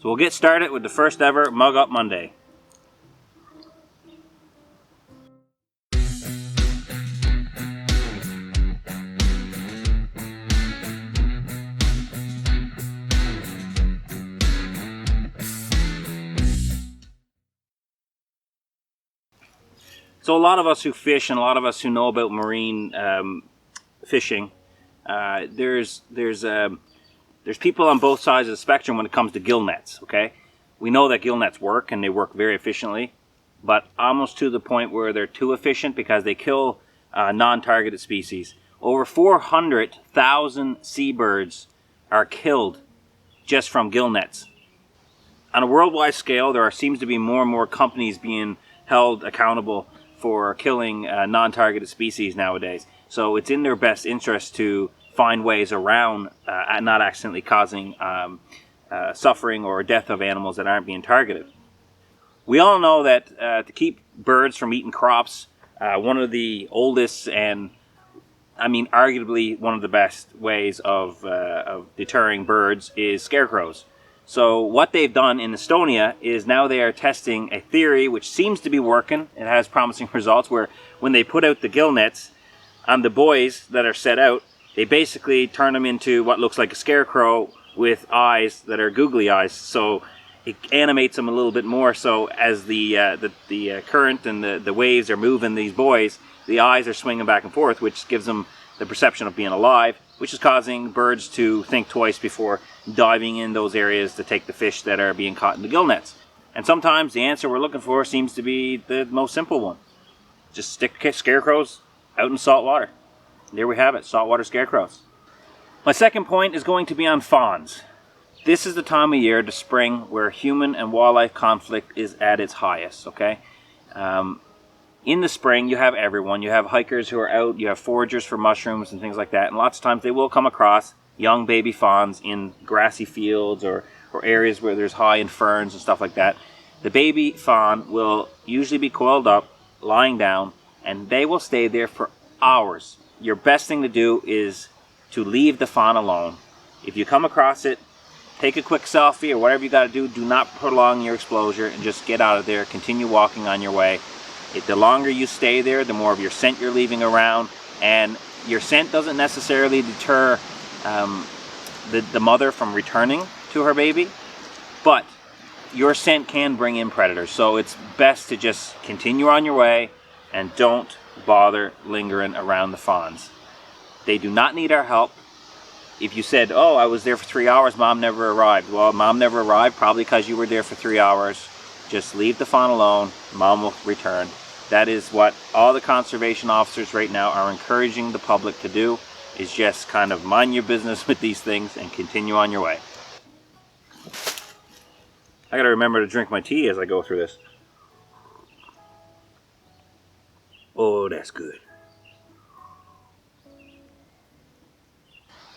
So we'll get started with the first ever Mug Up Monday. So a lot of us who fish and a lot of us who know about marine fishing, there's people on both sides of the spectrum when it comes to gill nets, okay? We know that gill nets work, and they work very efficiently, but almost to the point where they're too efficient because they kill non-targeted species. Over 400,000 seabirds are killed just from gill nets. On a worldwide scale, there seems to be more and more companies being held accountable for killing non-targeted species nowadays. So it's in their best interest to find ways around not accidentally causing suffering or death of animals that aren't being targeted. We all know that to keep birds from eating crops, one of the oldest and arguably one of the best ways of deterring birds is scarecrows. So what they've done in Estonia is now they are testing a theory which seems to be working. It has promising results where when they put out the gill nets on the buoys that are set out, they basically turn them into what looks like a scarecrow with eyes that are googly eyes. So it animates them a little bit more. So as the current and the waves are moving these buoys, the eyes are swinging back and forth, which gives them the perception of being alive, which is causing birds to think twice before diving in those areas to take the fish that are being caught in the gill nets. And sometimes the answer we're looking for seems to be the most simple one. Just stick scarecrows out in salt water. There we have it, saltwater scarecrows. My second point is going to be on fawns. This is the time of year, the spring, where human and wildlife conflict is at its highest, okay? In the spring, you have everyone. You have hikers who are out, you have foragers for mushrooms and things like that, and lots of times they will come across young baby fawns in grassy fields or areas where there's high in ferns and stuff like that. The baby fawn will usually be coiled up, lying down, and they will stay there for hours. Your best thing to do is to leave the fawn alone. If you come across it, take a quick selfie or whatever you got to do. Do not prolong your exposure and just get out of there. Continue walking on your way. The longer you stay there, the more of your scent you're leaving around, and your scent doesn't necessarily deter the mother from returning to her baby, but your scent can bring in predators. So it's best to just continue on your way and don't bother lingering around the fawns. They do not need our help. If you said, oh, I was there for 3 hours, mom never arrived. Well, mom never arrived probably because you were there for 3 hours. Just leave the fawn alone. Mom will return. That is what all the conservation officers right now are encouraging the public to do, is just kind of mind your business with these things and continue on your way. I gotta remember to drink my tea as I go through this. Oh, that's good.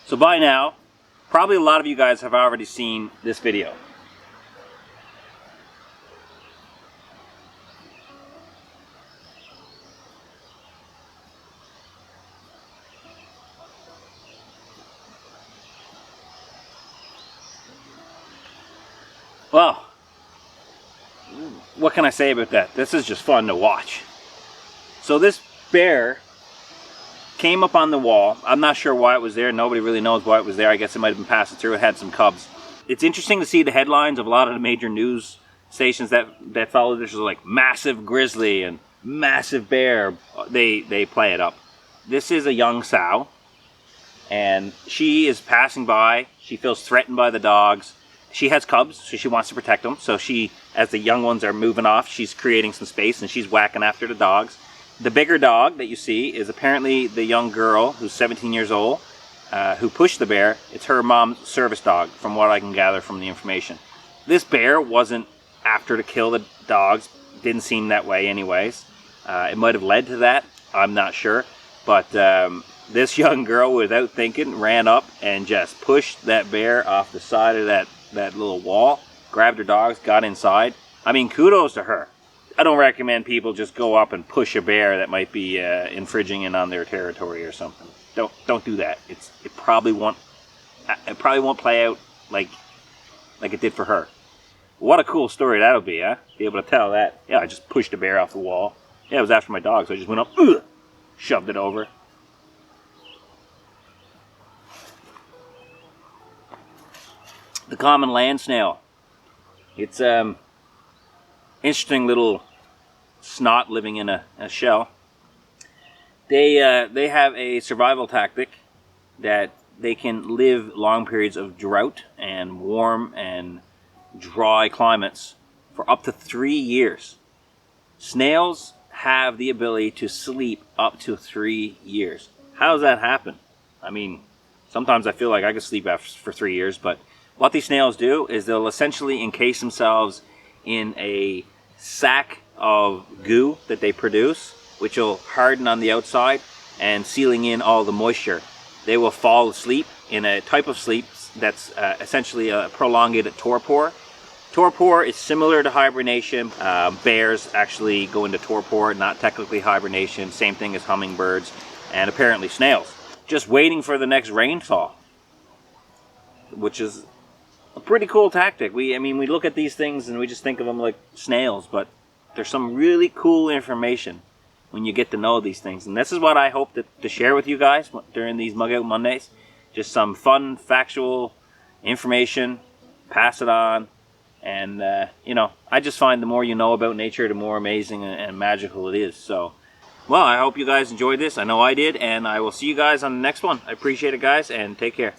So by now, probably a lot of you guys have already seen this video. Well, what can I say about that? This is just fun to watch. So this bear came up on the wall. I'm not sure why it was there. Nobody really knows why it was there. I guess it might have been passing through. It had some cubs. It's interesting to see the headlines of a lot of the major news stations that follow this, like massive grizzly and massive bear. They play it up. This is a young sow, and she is passing by. She feels threatened by the dogs. She has cubs, so she wants to protect them. So she, as the young ones are moving off, she's creating some space and she's whacking after the dogs. The bigger dog that you see is apparently the young girl who's 17 years old who pushed the bear. It's her mom's service dog, from what I can gather from the information. This bear wasn't after to kill the dogs. Didn't seem that way anyways. It might have led to that. I'm not sure. But this young girl, without thinking, ran up and just pushed that bear off the side of that little wall, grabbed her dogs, got inside. I mean, kudos to her. I don't recommend people just go up and push a bear that might be infringing on their territory or something. Don't do that. It probably won't play out like it did for her. What a cool story that'll be, huh? Be able to tell that. Yeah, I just pushed a bear off the wall. Yeah, it was after my dog, so I just went up, shoved it over. The common land snail. It's interesting little snot living in a shell. They have a survival tactic that they can live long periods of drought and warm and dry climates for up to 3 years. Snails have the ability to sleep up to 3 years. How does that happen? I mean, sometimes I feel like I could sleep for 3 years, but what these snails do is they'll essentially encase themselves in a sack of goo that they produce, which will harden on the outside and sealing in all the moisture. They will fall asleep in a type of sleep that's essentially a prolonged torpor. Torpor is similar to hibernation. Bears actually go into torpor, not technically hibernation. Same thing as hummingbirds and apparently snails. Just waiting for the next rainfall, which is a pretty cool tactic. I mean, we look at these things and we just think of them like snails, but there's some really cool information when you get to know these things. And this is what I hope to share with you guys during these Mug Out Mondays. Just some fun, factual information, pass it on. And, you know, I just find the more you know about nature, the more amazing and magical it is. So, well, I hope you guys enjoyed this. I know I did. And I will see you guys on the next one. I appreciate it, guys, and take care.